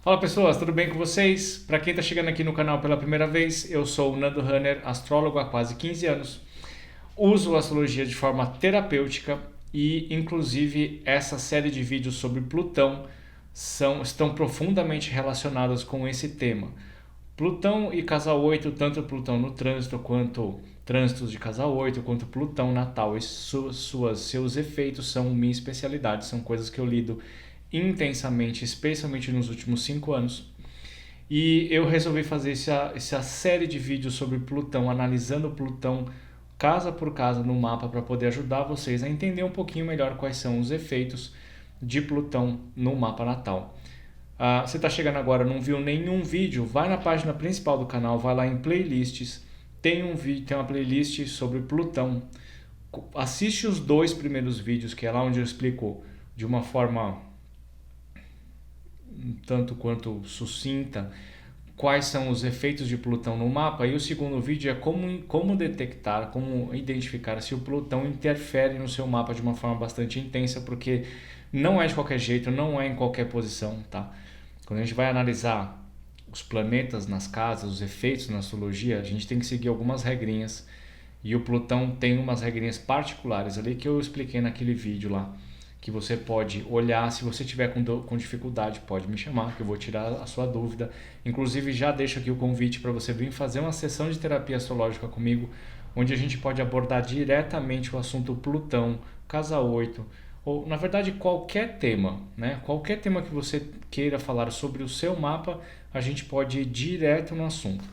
Fala pessoas, tudo bem com vocês? Para quem está chegando aqui no canal pela primeira vez, eu sou o Nando Hanner, astrólogo há quase 15 anos. Uso a astrologia de forma terapêutica e, inclusive, essa série de vídeos sobre Plutão estão profundamente relacionadas com esse tema. Plutão e casa 8, tanto Plutão no trânsito quanto trânsitos de casa 8, quanto Plutão natal e seus efeitos são minha especialidade, são coisas que eu lido intensamente, especialmente nos últimos 5 anos. E eu resolvi fazer essa série de vídeos sobre Plutão, analisando Plutão casa por casa no mapa para poder ajudar vocês a entender um pouquinho melhor quais são os efeitos de Plutão no mapa natal. Você está chegando agora, não viu nenhum vídeo, vai na página principal do canal, vai lá em playlists, tem uma playlist sobre Plutão. Assiste os 2 primeiros vídeos, que é lá onde eu explico de uma forma tanto quanto sucinta quais são os efeitos de Plutão no mapa, e o segundo vídeo é como detectar, como identificar se o Plutão interfere no seu mapa de uma forma bastante intensa, porque não é de qualquer jeito, não é em qualquer posição, tá? Quando a gente vai analisar os planetas nas casas, os efeitos na astrologia, a gente tem que seguir algumas regrinhas, e o Plutão tem umas regrinhas particulares ali que eu expliquei naquele vídeo lá, que você pode olhar. Se você tiver com dificuldade, pode me chamar, que eu vou tirar a sua dúvida. Inclusive, já deixo aqui o convite para você vir fazer uma sessão de terapia astrológica comigo, onde a gente pode abordar diretamente o assunto Plutão, casa 8, ou, na verdade, qualquer tema, né? Qualquer tema que você queira falar sobre o seu mapa, a gente pode ir direto no assunto.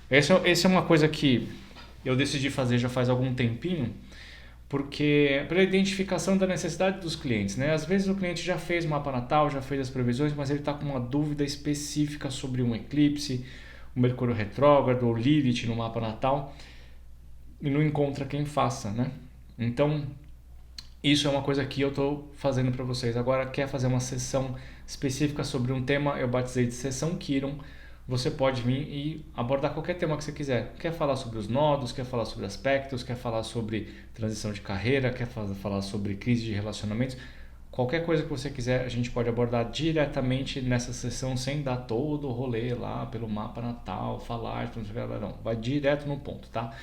Essa é uma coisa que eu decidi fazer já faz algum tempinho, porque pela identificação da necessidade dos clientes, né? Às vezes o cliente já fez o mapa natal, já fez as previsões, mas ele está com uma dúvida específica sobre um eclipse, o Mercúrio retrógrado ou Lilith no mapa natal, e não encontra quem faça, né? Então, isso é uma coisa que eu estou fazendo para vocês. Agora, quer fazer uma sessão específica sobre um tema, eu batizei de sessão Quiron. Você pode vir e abordar qualquer tema que você quiser. Quer falar sobre os nodos, quer falar sobre aspectos, quer falar sobre transição de carreira, quer falar sobre crise de relacionamentos. Qualquer coisa que você quiser, a gente pode abordar diretamente nessa sessão, sem dar todo o rolê lá pelo mapa natal, falar, não. Vai direto no ponto, tá?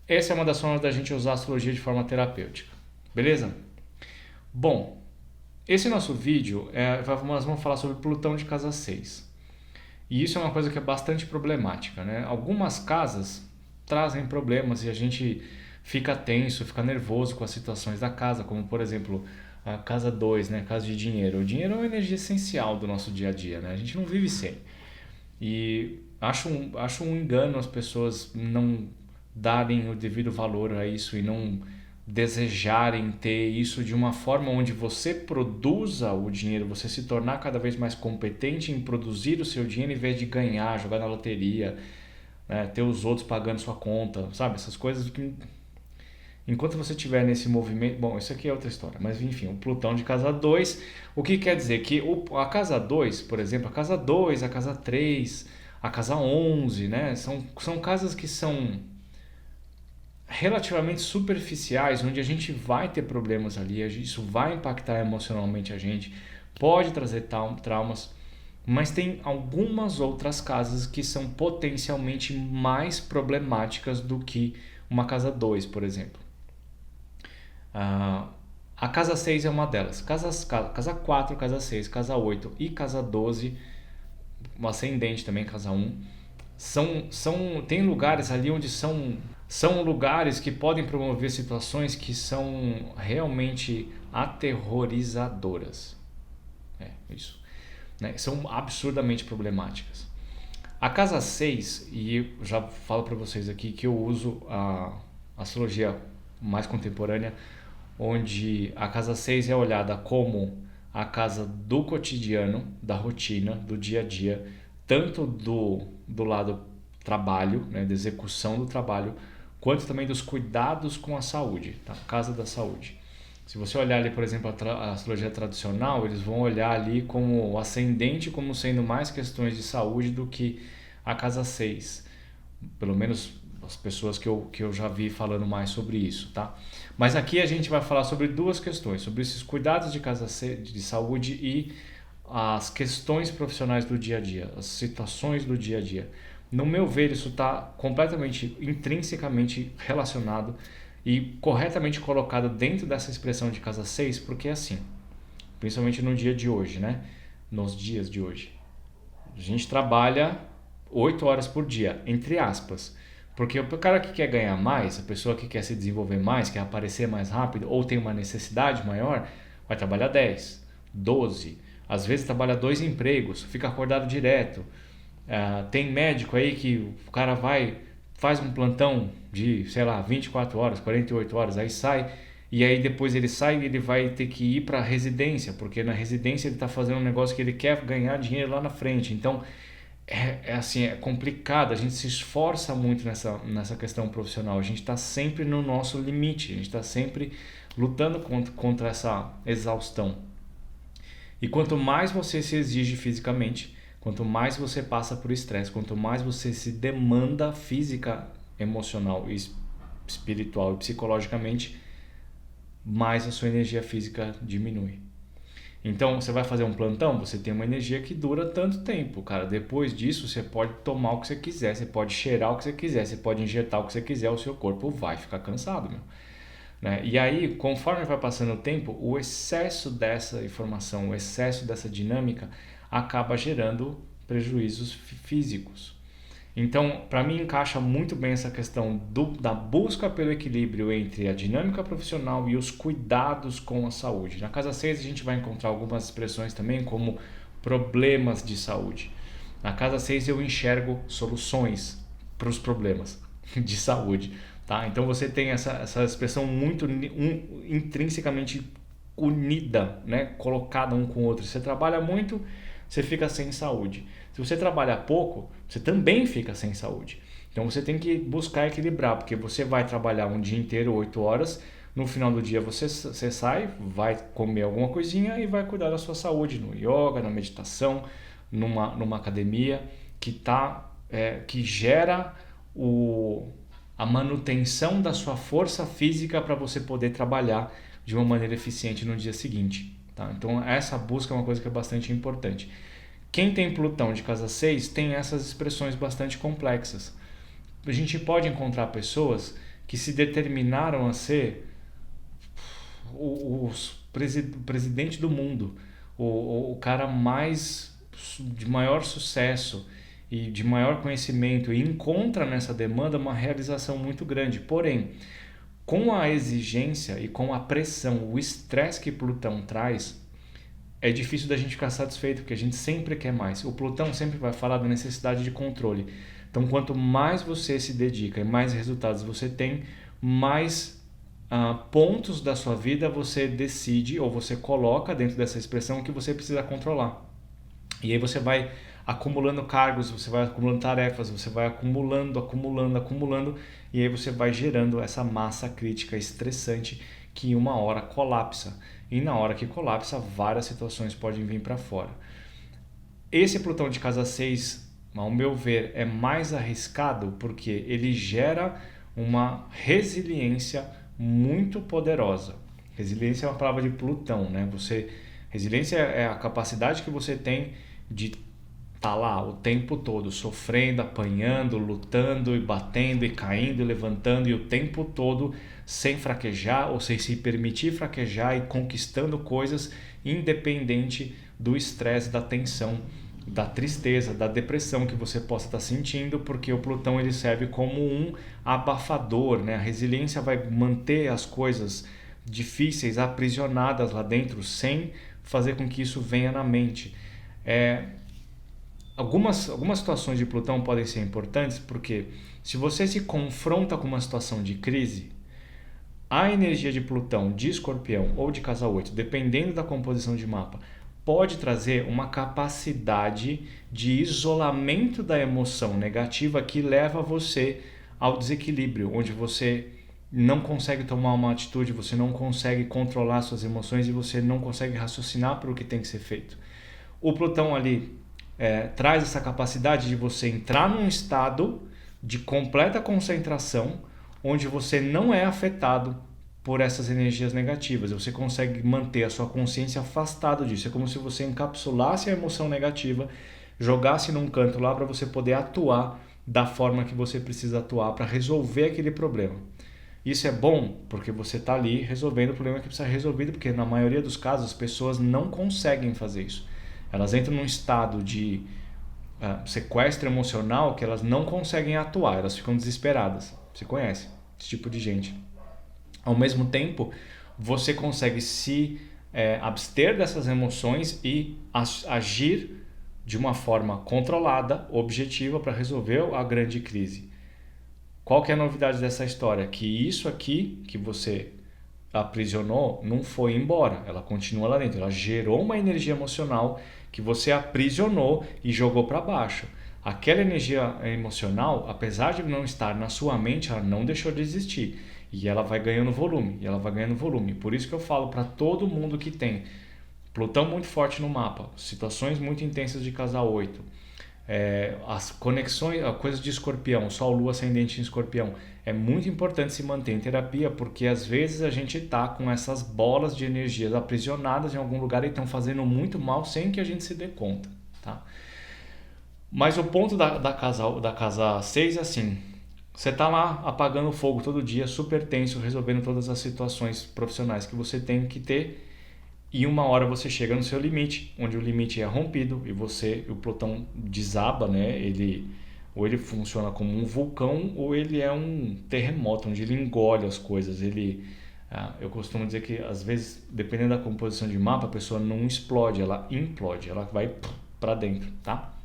Essa é uma das formas da gente usar a astrologia de forma terapêutica. Beleza? Bom, esse nosso vídeo, nós vamos falar sobre Plutão de casa 6. E isso é uma coisa que é bastante problemática, né? Algumas casas trazem problemas e a gente fica tenso, fica nervoso com as situações da casa, como por exemplo a casa 2, né? Casa de dinheiro. O dinheiro é uma energia essencial do nosso dia a dia, né? A gente não vive sem. E acho um engano as pessoas não darem o devido valor a isso e não desejarem ter isso de uma forma onde você produza o dinheiro, você se tornar cada vez mais competente em produzir o seu dinheiro em vez de ganhar, jogar na loteria, né, ter os outros pagando sua conta, sabe? Essas coisas que, enquanto você estiver nesse movimento... Bom, isso aqui é outra história, mas enfim, o Plutão de casa 2, o que quer dizer? Que a casa 2, por exemplo, a casa 2, a casa 3, a casa 11, né? São casas que são relativamente superficiais, onde a gente vai ter problemas ali, isso vai impactar emocionalmente a gente, pode trazer traumas, mas tem algumas outras casas que são potencialmente mais problemáticas do que uma casa 2, por exemplo. A casa 6 é uma delas. Casa 4, casa 6, casa 8 e casa 12, um ascendente também, casa 1, tem lugares ali onde são lugares que podem promover situações que são realmente aterrorizadoras. Isso. Né? São absurdamente problemáticas. A casa 6, e eu já falo para vocês aqui que eu uso a astrologia mais contemporânea, onde a casa 6 é olhada como a casa do cotidiano, da rotina, do dia a dia, tanto do lado trabalho, né, da execução do trabalho, quanto também dos cuidados com a saúde, tá? Casa da saúde. Se você olhar ali, por exemplo, a astrologia tradicional, eles vão olhar ali como o ascendente como sendo mais questões de saúde do que a casa 6. Pelo menos as pessoas que eu já vi falando mais sobre isso, tá? Mas aqui a gente vai falar sobre duas questões, sobre esses cuidados de casa de saúde e as questões profissionais do dia a dia, as situações do dia a dia. No meu ver, isso está completamente, intrinsecamente relacionado e corretamente colocado dentro dessa expressão de casa 6, porque é assim, principalmente no dia de hoje, né? Nos dias de hoje. A gente trabalha 8 horas por dia, entre aspas. Porque o cara que quer ganhar mais, a pessoa que quer se desenvolver mais, quer aparecer mais rápido ou tem uma necessidade maior, vai trabalhar 10, 12. Às vezes trabalha 2 empregos, fica acordado direto. Tem médico aí que o cara faz um plantão de, sei lá, 24 horas, 48 horas, aí sai. E aí depois ele sai e ele vai ter que ir para a residência, porque na residência ele está fazendo um negócio que ele quer ganhar dinheiro lá na frente. Então assim, é complicado, a gente se esforça muito nessa questão profissional, a gente está sempre no nosso limite, a gente está sempre lutando contra essa exaustão. E quanto mais você se exige fisicamente, quanto mais você passa por estresse, quanto mais você se demanda física, emocional, espiritual e psicologicamente, mais a sua energia física diminui. Então, você vai fazer um plantão, você tem uma energia que dura tanto tempo, cara. Depois disso, você pode tomar o que você quiser, você pode cheirar o que você quiser, você pode injetar o que você quiser, o seu corpo vai ficar cansado, meu. Né? E aí, conforme vai passando o tempo, o excesso dessa informação, o excesso dessa dinâmica acaba gerando prejuízos físicos. Então, para mim, encaixa muito bem essa questão da busca pelo equilíbrio entre a dinâmica profissional e os cuidados com a saúde. Na casa 6 a gente vai encontrar algumas expressões também como problemas de saúde. Na casa 6 eu enxergo soluções para os problemas de saúde. Tá? Então você tem essa expressão muito intrinsecamente unida, né? Colocada um com o outro. Você trabalha muito, você fica sem saúde. Se você trabalha pouco, você também fica sem saúde. Então você tem que buscar equilibrar, porque você vai trabalhar um dia inteiro, 8 horas, no final do dia você sai, vai comer alguma coisinha e vai cuidar da sua saúde no yoga, na meditação, numa academia que gera a manutenção da sua força física para você poder trabalhar de uma maneira eficiente no dia seguinte. Tá? Então essa busca é uma coisa que é bastante importante. Quem tem Plutão de casa 6 tem essas expressões bastante complexas. A gente pode encontrar pessoas que se determinaram a ser o presidente do mundo, o cara de maior sucesso e de maior conhecimento, e encontra nessa demanda uma realização muito grande. Porém, com a exigência e com a pressão, o estresse que Plutão traz, é difícil da gente ficar satisfeito, porque a gente sempre quer mais. O Plutão sempre vai falar da necessidade de controle. Então, quanto mais você se dedica e mais resultados você tem, mais pontos da sua vida você decide ou você coloca dentro dessa expressão que você precisa controlar. E aí você vai acumulando cargos, você vai acumulando tarefas, você vai acumulando, e aí você vai gerando essa massa crítica estressante que uma hora colapsa. E na hora que colapsa, várias situações podem vir para fora. Esse Plutão de casa 6, ao meu ver, é mais arriscado porque ele gera uma resiliência muito poderosa. Resiliência é uma palavra de Plutão, né? Resiliência é a capacidade que você tem de estar lá o tempo todo, sofrendo, apanhando, lutando e batendo e caindo e levantando, e o tempo todo sem fraquejar ou sem se permitir fraquejar e conquistando coisas independente do estresse, da tensão, da tristeza, da depressão que você possa estar sentindo, porque o Plutão ele serve como um abafador, né? A resiliência vai manter as coisas difíceis aprisionadas lá dentro sem fazer com que isso venha na mente. Algumas situações de Plutão podem ser importantes porque se você se confronta com uma situação de crise, a energia de Plutão, de Escorpião ou de casa 8, dependendo da composição de mapa, pode trazer uma capacidade de isolamento da emoção negativa que leva você ao desequilíbrio, onde você não consegue tomar uma atitude, você não consegue controlar suas emoções e você não consegue raciocinar para o que tem que ser feito. O Plutão ali traz essa capacidade de você entrar num estado de completa concentração, onde você não é afetado por essas energias negativas. Você consegue manter a sua consciência afastada disso. É como se você encapsulasse a emoção negativa, jogasse num canto lá para você poder atuar da forma que você precisa atuar para resolver aquele problema. Isso é bom porque você está ali resolvendo o problema que precisa ser resolvido, porque na maioria dos casos as pessoas não conseguem fazer isso. Elas entram num estado de sequestro emocional que elas não conseguem atuar, elas ficam desesperadas. Você conhece esse tipo de gente. Ao mesmo tempo, você consegue se abster dessas emoções e agir de uma forma controlada, objetiva, para resolver a grande crise. Qual que é a novidade dessa história? Que isso aqui que você aprisionou não foi embora, ela continua lá dentro, ela gerou uma energia emocional que você aprisionou e jogou para baixo. Aquela energia emocional, apesar de não estar na sua mente, ela não deixou de existir. E ela vai ganhando volume, e ela vai ganhando volume. Por isso que eu falo para todo mundo que tem Plutão muito forte no mapa, situações muito intensas de casa 8, as conexões, a coisa de Escorpião, Sol, Lua, Ascendente em Escorpião, é muito importante se manter em terapia, porque às vezes a gente está com essas bolas de energias aprisionadas em algum lugar e estão fazendo muito mal sem que a gente se dê conta, tá? Mas o ponto da casa 6 é assim: você está lá apagando fogo todo dia, super tenso, resolvendo todas as situações profissionais que você tem que ter, e uma hora você chega no seu limite, onde o limite é rompido e o Plutão desaba, né? Ou ele funciona como um vulcão ou ele é um terremoto, onde ele engole as coisas. Eu costumo dizer que às vezes, dependendo da composição de mapa, a pessoa não explode, ela implode, ela vai para dentro, tá?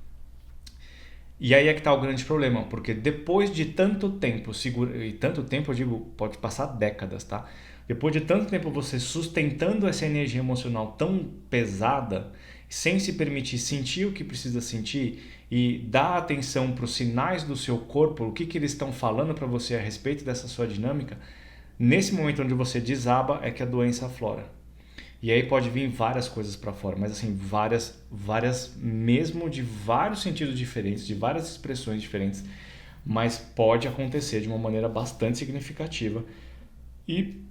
E aí é que está o grande problema, porque depois de tanto tempo, e tanto tempo eu digo, pode passar décadas, tá? Depois de tanto tempo você sustentando essa energia emocional tão pesada, sem se permitir sentir o que precisa sentir e dar atenção para os sinais do seu corpo, o que eles estão falando para você a respeito dessa sua dinâmica, nesse momento onde você desaba é que a doença aflora. E aí pode vir várias coisas para fora, mas assim, várias mesmo, de vários sentidos diferentes, de várias expressões diferentes, mas pode acontecer de uma maneira bastante significativa e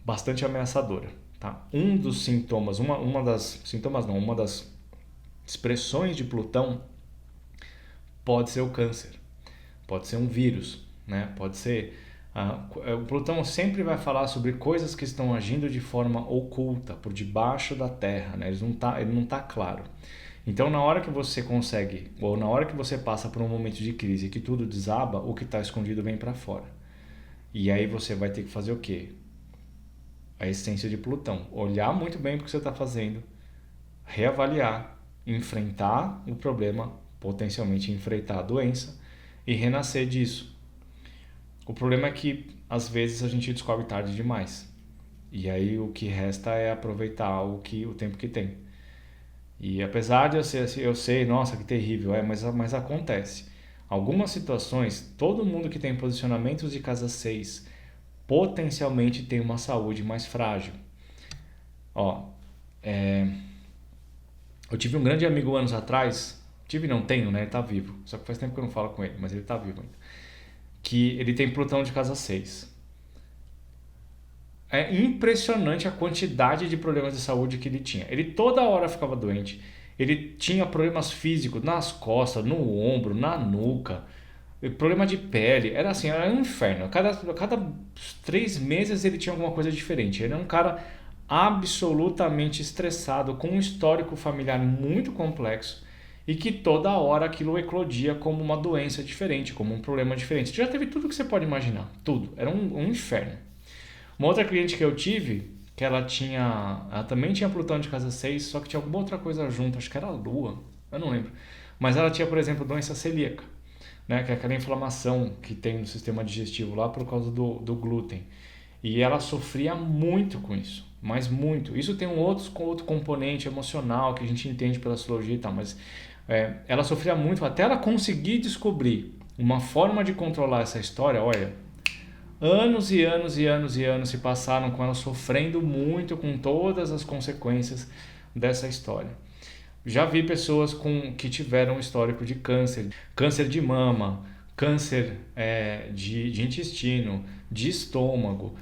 bastante ameaçadora, tá? Um dos sintomas, uma das expressões de Plutão pode ser o câncer, pode ser um vírus, né? Pode ser o Plutão sempre vai falar sobre coisas que estão agindo de forma oculta, por debaixo da Terra, né? Ele não tá claro. Então, na hora que você consegue, ou na hora que você passa por um momento de crise que tudo desaba, o que está escondido vem para fora. E aí você vai ter que fazer o quê? A essência de Plutão. Olhar muito bem o que você está fazendo, reavaliar, enfrentar o problema, potencialmente enfrentar a doença e renascer disso. O problema é que às vezes a gente descobre tarde demais. E aí o que resta é aproveitar o tempo que tem. E apesar de eu sei, nossa, que terrível, mas acontece. Algumas situações, todo mundo que tem posicionamentos de casa 6 potencialmente tem uma saúde mais frágil. Eu tive um grande amigo anos atrás, não tenho, né? Ele tá vivo, só que faz tempo que eu não falo com ele, mas ele tá vivo ainda. Que ele tem Plutão de casa 6. É impressionante a quantidade de problemas de saúde que ele tinha. Ele toda hora ficava doente. Ele tinha problemas físicos nas costas, no ombro, na nuca, problema de pele. Era assim, era um inferno. Cada 3 meses ele tinha alguma coisa diferente. Ele era um cara absolutamente estressado, com um histórico familiar muito complexo e que toda hora aquilo eclodia como uma doença diferente, como um problema diferente. Já teve tudo que você pode imaginar, tudo. Era um inferno. Uma outra cliente que eu tive, que ela também tinha Plutão de casa 6, só que tinha alguma outra coisa junto, acho que era a Lua, eu não lembro. Mas ela tinha, por exemplo, doença celíaca, né, que é aquela inflamação que tem no sistema digestivo lá por causa do glúten. E ela sofria muito com isso, mas muito. Isso tem um outro componente emocional que a gente entende pela astrologia e tal, mas ela sofria muito até ela conseguir descobrir uma forma de controlar essa história. Olha, anos e anos e anos e anos se passaram com ela sofrendo muito com todas as consequências dessa história. Já vi pessoas que tiveram histórico de câncer de mama, câncer de intestino, de estômago,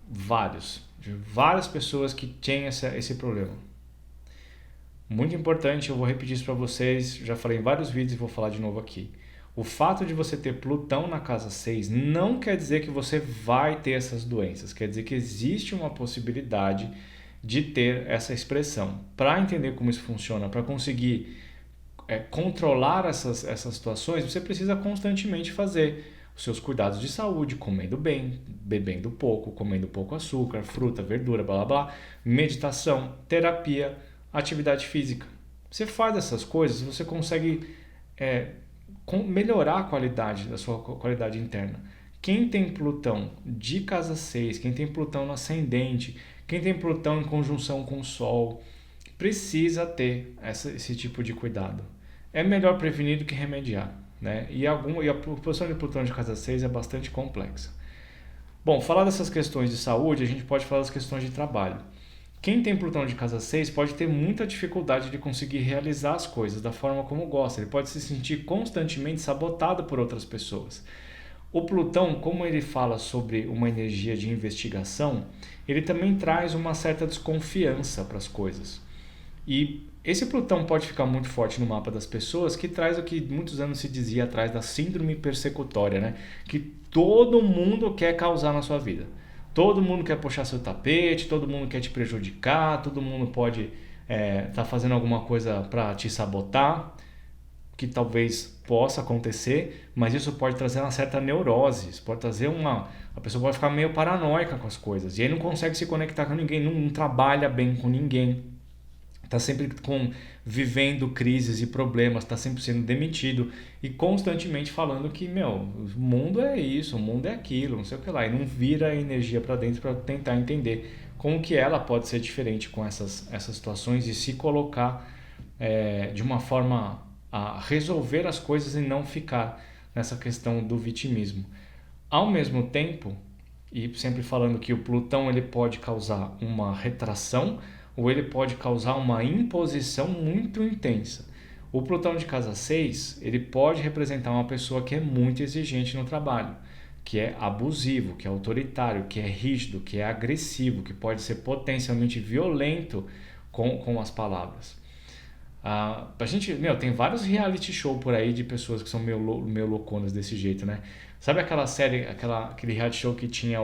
várias pessoas que têm esse problema. Muito importante, eu vou repetir isso para vocês, já falei em vários vídeos e vou falar de novo aqui. O fato de você ter Plutão na casa 6 não quer dizer que você vai ter essas doenças, quer dizer que existe uma possibilidade de ter essa expressão. Para entender como isso funciona, para conseguir controlar essas situações, você precisa constantemente fazer os seus cuidados de saúde, comendo bem, bebendo pouco, comendo pouco açúcar, fruta, verdura, blá blá blá, meditação, terapia, atividade física. Você faz essas coisas, você consegue melhorar a qualidade da sua qualidade interna. Quem tem Plutão de casa 6, quem tem Plutão no ascendente, quem tem Plutão em conjunção com o Sol, precisa ter esse tipo de cuidado. É melhor prevenir do que remediar, né? E a posição de Plutão de casa 6 é bastante complexa. Bom, falar dessas questões de saúde, a gente pode falar das questões de trabalho. Quem tem Plutão de casa 6 pode ter muita dificuldade de conseguir realizar as coisas da forma como gosta. Ele pode se sentir constantemente sabotado por outras pessoas. O Plutão, como ele fala sobre uma energia de investigação, ele também traz uma certa desconfiança para as coisas. E esse Plutão pode ficar muito forte no mapa das pessoas, que traz o que muitos anos se dizia atrás da síndrome persecutória, né? Que todo mundo quer causar na sua vida. Todo mundo quer puxar seu tapete, todo mundo quer te prejudicar, todo mundo pode estar fazendo alguma coisa para te sabotar, que talvez possa acontecer, mas isso pode trazer uma certa neurose, isso pode trazer a pessoa pode ficar meio paranoica com as coisas, e aí não consegue se conectar com ninguém, não trabalha bem com ninguém, está sempre vivendo crises e problemas, está sempre sendo demitido e constantemente falando que, o mundo é isso, o mundo é aquilo, não sei o que lá, e não vira energia para dentro para tentar entender como que ela pode ser diferente com essas situações e se colocar de uma forma a resolver as coisas e não ficar nessa questão do vitimismo. Ao mesmo tempo, e sempre falando que o Plutão ele pode causar uma retração ou ele pode causar uma imposição muito intensa. O Plutão de casa 6, ele pode representar uma pessoa que é muito exigente no trabalho, que é abusivo, que é autoritário, que é rígido, que é agressivo, que pode ser potencialmente violento com as palavras. A gente, tem vários reality show por aí de pessoas que são meio louconas desse jeito, né? Sabe aquela série, aquele reality show que tinha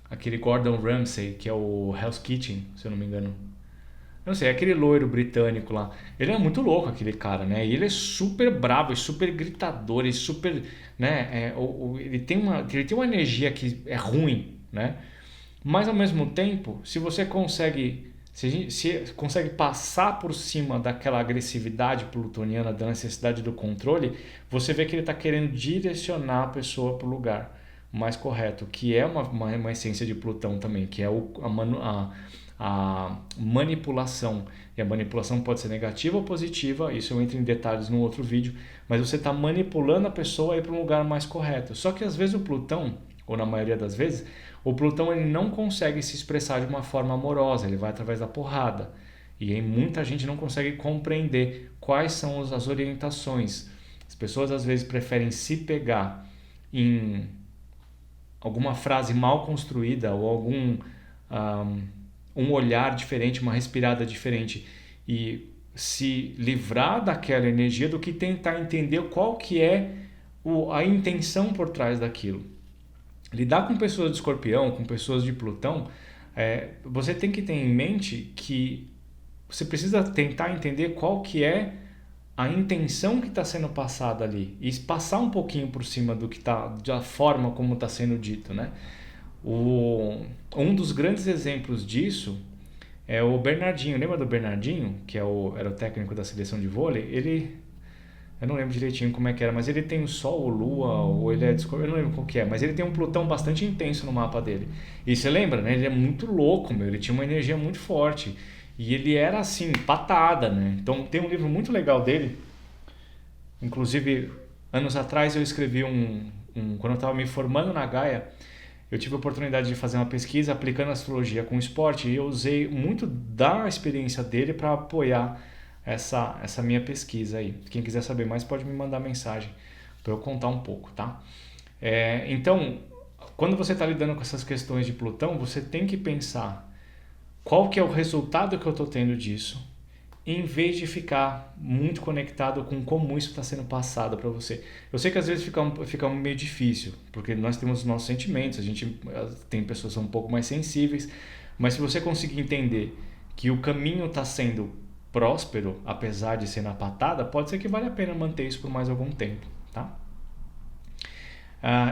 aquele Gordon Ramsay, que é o Hell's Kitchen, se eu não me engano. Eu não sei, aquele loiro britânico lá. Ele é muito louco, aquele cara, né? E ele é super bravo, é super gritador, é super, né? Ele tem uma energia que é ruim, né? Mas ao mesmo tempo, se você consegue passar por cima daquela agressividade plutoniana, da necessidade do controle, você vê que ele está querendo direcionar a pessoa para o lugar mais correto, que é uma essência de Plutão também, que é a manipulação. E a manipulação pode ser negativa ou positiva, isso eu entro em detalhes no outro vídeo, mas você está manipulando a pessoa a ir para um lugar mais correto. Só que às vezes o Plutão, ou na maioria das vezes, o Plutão ele não consegue se expressar de uma forma amorosa, ele vai através da porrada. E aí muita gente não consegue compreender quais são as orientações. As pessoas às vezes preferem se pegar em alguma frase mal construída ou algum um olhar diferente, uma respirada diferente e se livrar daquela energia do que tentar entender qual que é a intenção por trás daquilo. Lidar com pessoas de Escorpião, com pessoas de Plutão, você tem que ter em mente que você precisa tentar entender qual que é a intenção que está sendo passada ali e passar um pouquinho por cima do que está, da forma como está sendo dito, né? Um dos grandes exemplos disso é o Bernardinho. Lembra do Bernardinho, que era o técnico da seleção de vôlei? Eu não lembro direitinho como é que era, mas ele tem o Sol, ou Lua, ou ele é de Escorpião, eu não lembro qual que é, mas ele tem um Plutão bastante intenso no mapa dele. E você lembra, né? Ele é muito louco, ele tinha uma energia muito forte. E ele era assim, patada, né? Então tem um livro muito legal dele. Inclusive, anos atrás eu escrevi quando eu estava me formando na Gaia, eu tive a oportunidade de fazer uma pesquisa aplicando astrologia com esporte e eu usei muito da experiência dele para apoiar essa minha pesquisa aí. Quem quiser saber mais pode me mandar mensagem para eu contar um pouco, tá? Então, quando você está lidando com essas questões de Plutão, você tem que pensar qual que é o resultado que eu estou tendo disso, em vez de ficar muito conectado com como isso está sendo passado para você. Eu sei que às vezes fica meio difícil, porque nós temos os nossos sentimentos, a gente tem pessoas que são um pouco mais sensíveis, mas se você conseguir entender que o caminho está sendo próspero, apesar de ser na patada, pode ser que vale a pena manter isso por mais algum tempo, tá?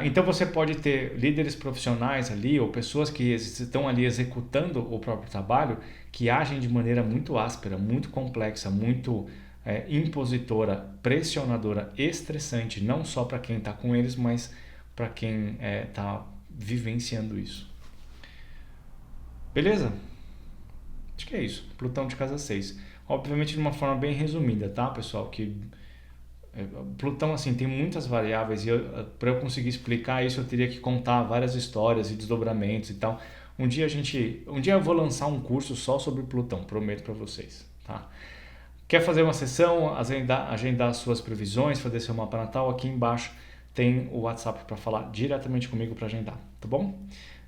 Então você pode ter líderes profissionais ali ou pessoas que estão ali executando o próprio trabalho que agem de maneira muito áspera, muito complexa, muito impositora, pressionadora, estressante, não só para quem está com eles, mas para quem está vivenciando isso. Beleza? Acho que é isso. Plutão de casa 6. Obviamente de uma forma bem resumida, tá, pessoal? Que Plutão, assim, tem muitas variáveis e para eu conseguir explicar isso eu teria que contar várias histórias e desdobramentos e tal. Um dia eu vou lançar um curso só sobre Plutão, prometo para vocês, tá? Quer fazer uma sessão, agendar suas previsões, fazer seu mapa natal? Aqui embaixo tem o WhatsApp para falar diretamente comigo para agendar, tá bom?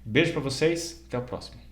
Beijo para vocês, até a próxima.